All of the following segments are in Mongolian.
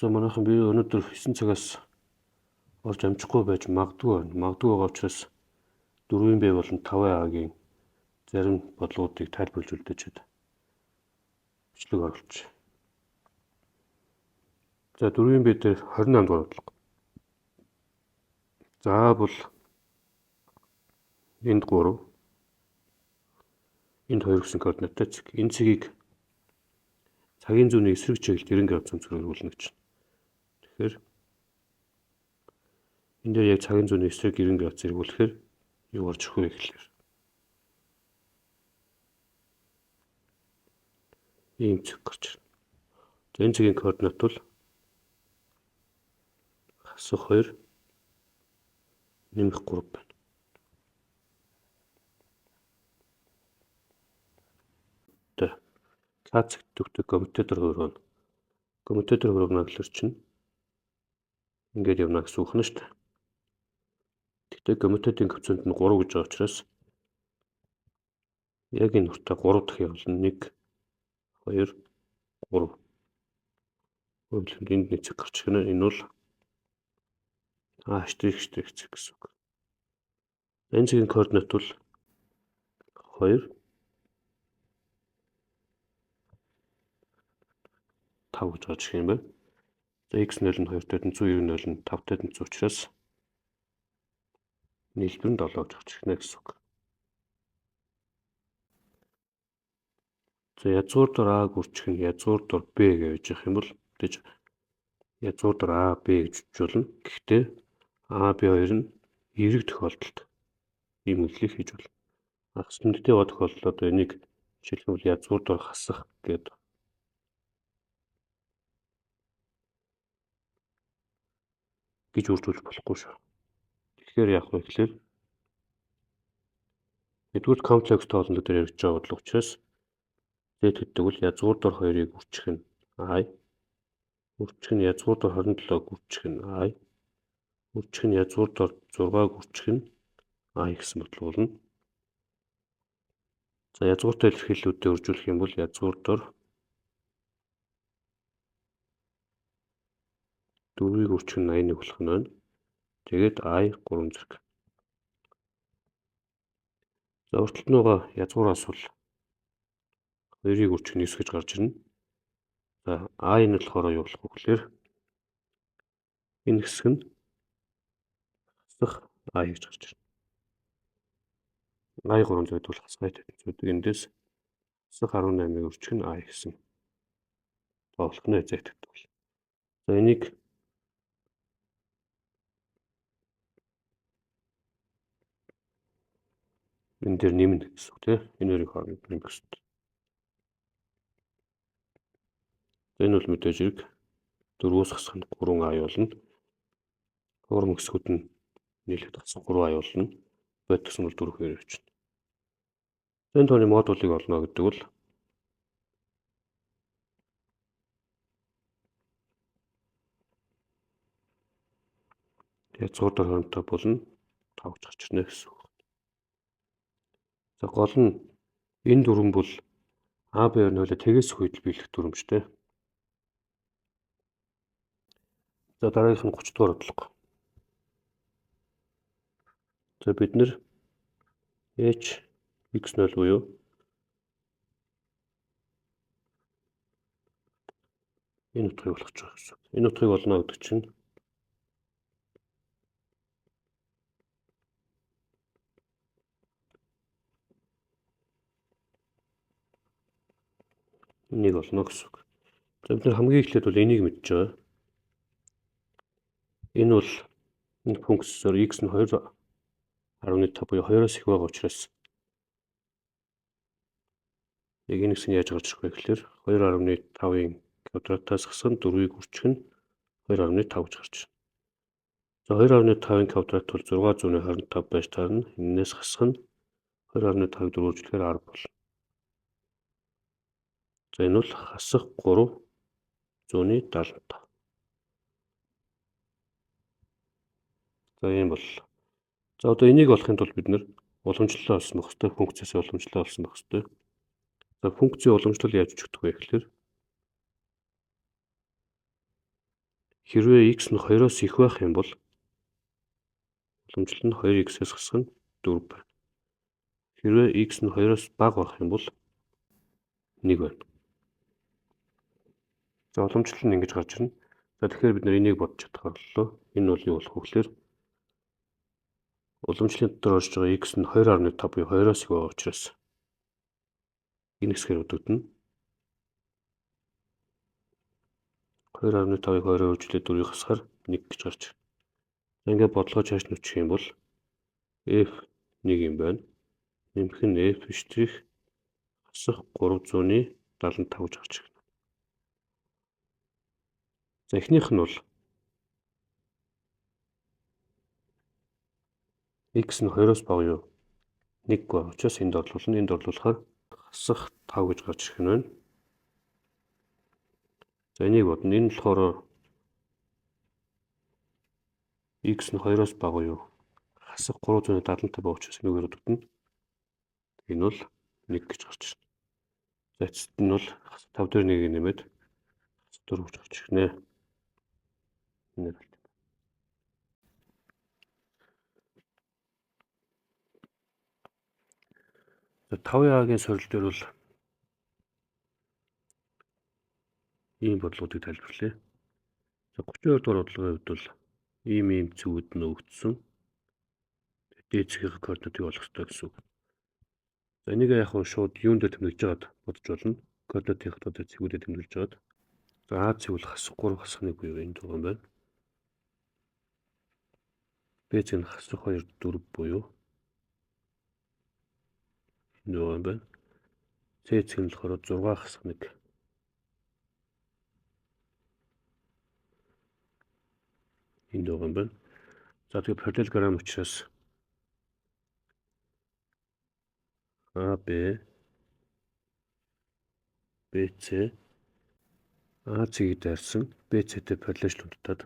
За манайхан би өнөөдөр 9 цагаас орж амжихгүй байж магадгүй байна. Магадгүй байгаа учраас 4-ийн B болон 5А-гийн зарим бодлогуудыг тайлбарлаж үлдээчихэд бичлэг оруулж. За 4-ийн B дээр 28 дугаар бодлого. За бол энд 3, энд 2 гэсэн координаттай цэг. Энэ цэгийг цагийн зүүнний эсрэг чиглэлд 90 градус өнцгөрөөр хөрвүүлнэ гэж. Тэгэхээр энэ дээр яг цагийн зүүнний эсрэг 90 градус эргүүлэхээр юу гарч ирэх вэ гэхлээр ийм цэг гарч ирнэ. За энэ цэгийн координат бол хасах 2 нэмэх 3 байна. К цэгт төгтөг коммутатор хөрвөн. Коммутатор хөрвөн гэхэлэр чинь ингээд явна гэсэн үг нь шүү дээ. Гэхдээ коммутатийн коэффициент нь 3 гэж байгаа учраас яг энэ нуртаа 3 дахь явуулна. 1 2 3. Өөрөлдөлд энд нэг цэг гарч ирнэ. Энэ бол штрих цэг гэсэн үг. Энэ цэгийн координат бол 2 5 гэж гарч ирэх юм байна. За x0 нь 2 тойд нь 100, 90 нь 5 тойд нь 100 учраас нийлбэр нь 7 гэж гарч ирнэ гэсэн үг. За язгуур дор А гүрчих нь язгуур дор Б гэж явах юм бол тэгж язгуур дор А Б гэж үзүүлнэ. Гэхдээ А Б хоёр нь эерэг тохиолдолд ийм үйлдэлийг хийж болно. Хасамттай байгаа тохиолдолд одоо энийг жишээлбэл бол язгуур дор хасах гэдэг гэж үржүүлж болохгүй шүү. Тэгэхээр яах вэ гэхээр нэгдүгээр комплекс тоолонд дээр яригдж байгаа бодлого учраас Z гэдэг бол язгуур дор 2-ыг үржих нь I, үржих нь язгуур дор 27-г үржих нь I, үржих нь язгуур дор 6-г үржих нь I гэсэн бодлого болно. За язгууртай илэрхийллүүдээ үржүүлэх юм бол язгуур дор 4-ийг үржих нь 81 болох нь байна. Тэгээд I 3 зэрэг. За урталт нь байгаа язгуураас бол 2-ыг үржих нь 9 гэж гарч ирнэ. За I нь болохоор юу болох вэ гэхээр энэ хэсэг нь хасах I гэж гарч ирнэ. I 300 бол хасах I 800. Эндээс хасах 18-ыг үржих нь I гэсэн тоолох нь Z гэдэг бол. За энийг энэ дээр нэмнэ гэсэн үг тийм. Энэ хоёрыг хооронд нэмэх хэрэгтэй. Энэ бол мэдээж хэрэг 4-өөс хасах нь 3i болно. Хоорон хэсгүүд нь нийлээд хасах 3i болно. Бод гэсэн бол 4 2 явчихна. Энэ тооны модулыг олно гэдэг бол язгуур дор 25 болно 5 гэж гарч ирнэ гэсэн үг. За гол нь энэ дүрм бол А Б хоёр нойлоо тэгээс хөдөл биелэх дүрмжтэй. За дараагийнх нь 30 дугаар бодлого. За бид нэр H x0 буюу энэ утгыг болгож байгаа гэсэн. Энэ утгыг олно гэдэг чинь энийг олно гэсэн үг. За бид нар хамгийн эхлээд бол энийг мэдж байгаа. Энэ бол энэ функцээр x нь 2.5 буюу 2-оос их байгаа учраас яг энэ хэсэг нь яаж гарч ирэх вэ гэхээр 2.5-ын квадратаас хасах нь 4-ийг үржих нь 2.5 гэж гарч ирнэ. За 2.5-ын квадрат бол 625 байж таарна. Энээс хасах нь 2.5-ыг 4 үржүүлэхээр 10 болно. За энэ бол хасах 375. За ийм боллоо. За одоо энийг олохын тулд бид нэр уламжлалаа олсон байх хэрэгтэй. Функцээс уламжлалаа олсон байх хэрэгтэй. За функцийн уламжлал яаж үүсгдэг вэ гэхээр Хэрвээ x нь 2-оос их байх юм бол уламжлал нь 2x-ээс хасах нь 4 байна. Хэрвээ x нь 2-оос бага байх юм бол 1 байна. За уламжлал нь ингэж гарч ирнэ. За тэгэхээр бид энийг бодож чадах боллоо. Энэ бол юу болох вэ гэхээр уламжлалын дотор орж байгаа x нь 2.5 буюу 2-оос их байгаа учраас энэ хэсгээр өдөгдөнө. 2.5-ыг 2-оор хөвжүүлээд 4-ийг хасахаар 1 гэж гарч ирнэ. Ингээд бодлогоо чааш нь үчих юм бол f 1 юм байна. Нэмэх нь f' хасах 375 гэж гарч ирнэ. За эхнийх нь бол x нь 2-оос бага юу? 1 байгаа учраас энд орлуулна. Энд орлуулахаар хасах 5 гэж гарч ирэх нь байна. За энийг бодно. Энэ болохоор x нь 2-оос бага юу? Хасах 375 байгаа учраас нүгээр өдөгдөнө. Энэ бол 1 гэж гарч ирнэ. За эцэст нь бол 5 дээр 1-ийг нэмээд 4 гэж гарч ирнэ. Энэ л. За 5-ийн сорил дээр бол ийм бодлогуудыг тайлбарлая. За 32 дугаар бодлогын хувьд бол ийм цэгүүд нь өгдсөн. Дээд цэгийн координатыг олох хэрэгтэй гэсэн үг. За энийг яг шууд юун дээр тэмдэглэж байгаад бодож болно. Координатын хатад цэгүүдэд тэмдэглэж байгаад. За А цэг бол хасах 3 хасах 1 буюу энэ байгаа юм байна. Б цэг нь хасах 2 4 буюу энэ байгаа юм байна. С цэг нь болохоор 6 хасах 1. Энд байгаа юм байна. За тэгээ параллелограмм учраас AB BC А цэгийг дайрсан BC-тэй параллел унтаад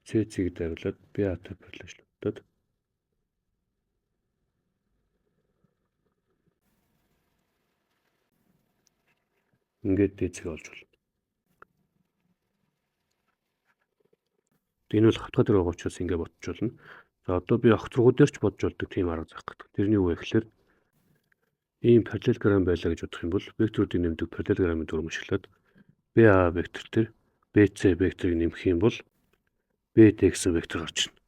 С цэгийг дайруулад BA-тай параллел унтаад ингээд D цэг олж болно. Энэ бол хавтгай дээр байгаа учраас ингээд бодож болно. За одоо би огторгуу дээр ч бодож болдог тийм арга зах гэдэг. Тэрний юу вэ гэхээр ийм параллелограмм байлаа гэж бодох юм бол векторуудыг нэмдэг параллелограммын дүрм ашиглаад BA вектор дээр BC векторыг нэмэх юм бол BD гэсэн вектор гарч ирнэ.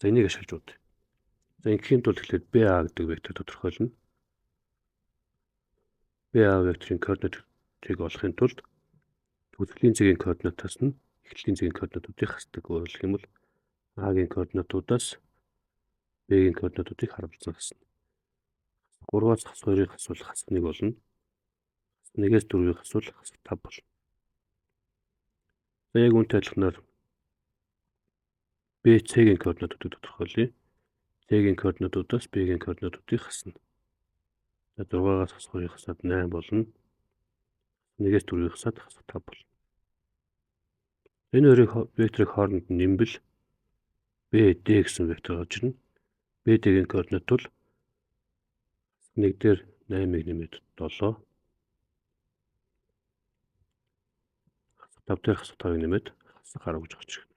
За энийг ашиглаж бод. За ингээхийн тулд тэгэхээр BA гэдэг вектор тодорхойлно. BA векторын координатыг олохын тулд төгсгөлийн цэгийн координатаас нь эхлэлийн цэгийн координатуудыг хасдаг. Өөрөөр хэлэх юм бол А-гийн координатуудаас Б-гийн координатуудыг харуулсан хасна. 3-аас хас 2-ыг хасвал хас 1 болно. 1-ээс 4-ийг хасвал хас 5 болно. За яг үүнтэй адилханаар BC-гийн координатуудыг тодорхойлъё. C-гийн координатуудаас B-гийн координатуудыг хасна. За 6-аас хас 2-ыг хасаад 8 болно. 1-ээс 4-ийг хасаад хас 5 болно. Энэ хоёрын векторын хооронд нэмбэл BD гэсэн вектор гарч ирнэ. BD-гийн координат бол 1 дээр 8-ыг нэмээд 7. 5 дээр хас 5-ыг нэмээд хас 10 гэж гарч ирнэ.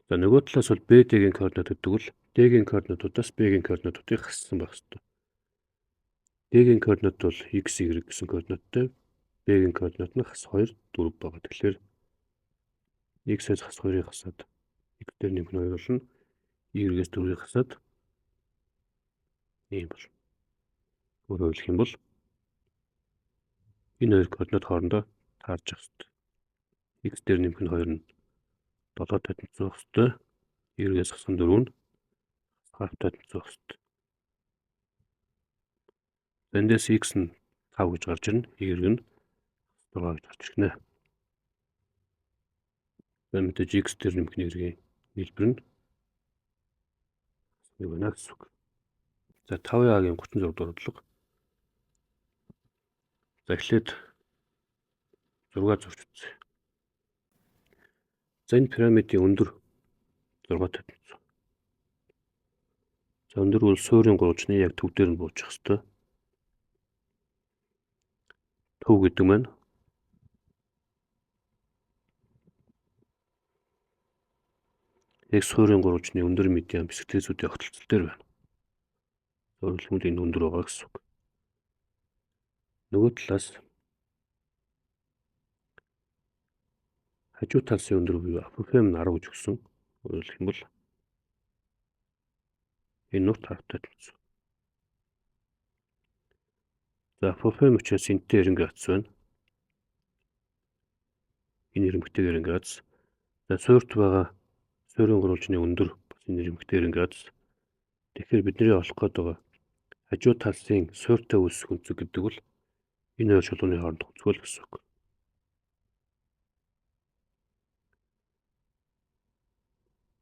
За нөгөө талаас бол BD-гийн координат гэдэг бол D-гийн координатуудаас B-гийн координатуудыг хассан байх ёстой. D-гийн координат бол x, y гэсэн координаттай. B-гийн координат нь хас 2, 4 байгаа. Тэгэхээр x-ээс хас 2-ыг хасаад x дээр нэмэх нь 2 болно. Y-ээс 4-ыг хасаад ийм болно. Өөрөөр хэлэх юм бол энэ хоёр координат хоорондоо таарч явах ёстой. X дээр нэмэх нь 2 нь 7 тавьсан ёстой. Y-ээс хасах нь 4 нь 10 тавьсан ёстой. Эндээс x нь 5 гэж гарч ирнэ. Y нь 6 гэж гарч ирнэ. За мэдээж x дээр нэмэх нэрийн нийлбэр нь нэг байна гэсэн үг. За 5A-гийн 36 дугаар бодлого. За эхлээд 6 зурч үзье. За энэ пирамидын өндөр 6 тавьсан. За өндөр бол суурийн гурвчны яг төв дээр нь буучих хэвээр. Төв гэдэг маань яг суурийн гурвчны өндөр медиан бисклетүүдийн огтлцол дээр байна. Зөвлөлмөл энэ өндөр байгаа гэсэн үг. Нөгөө талаас хажуу талсын өндөр буюу апофем нь 10 гэж өгсөн. Өөрөлдөх юм бол энэ нут харагдаад байна. За апофем учраас энэтэй 90 градус байна. Энэ ирэмхтэйгээр 90 градус. За суурьт байгаа суурийн гурвчны өндөр бас энэ ирэмхтэй 90 градус. Тэгэхээр бидний олох гээд байгаа хажуу талсын суурьтай үүсэх өнцөг гэдэг бол энэ хоёр шулууны хоорондох өнцгөл гэсэн үг.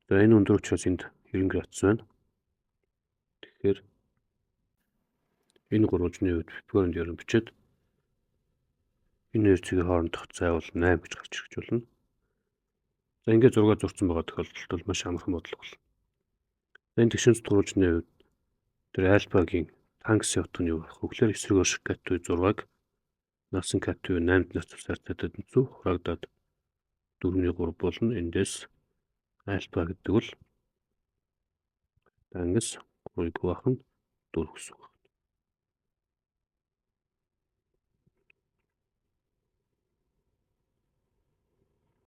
За энэ өндөр учраас энд 90 градус байна. Тэгэхээр энэ гурвчны үед Pythagoras-ын теорем бичээд энэ хоёр цэгийн хоорондох зай бол 8 гэж гарч ирж болно. За ингээд 6 зурцсан байгаа тохиолдолд бол маш амархан бодлого болно. За энэ тэгшинц гурвчны үед тэр альфагийн тангсын утга нь юу байх вэ гэхээр эсрэг орших катуу 6-г насан катуу 8-д нас тусаар цадад нүцүү хурагдаад 4-ний 3 болно. Эндээс альфа гэдэг бол тангас 3-г бахан 4 гэсэн үг.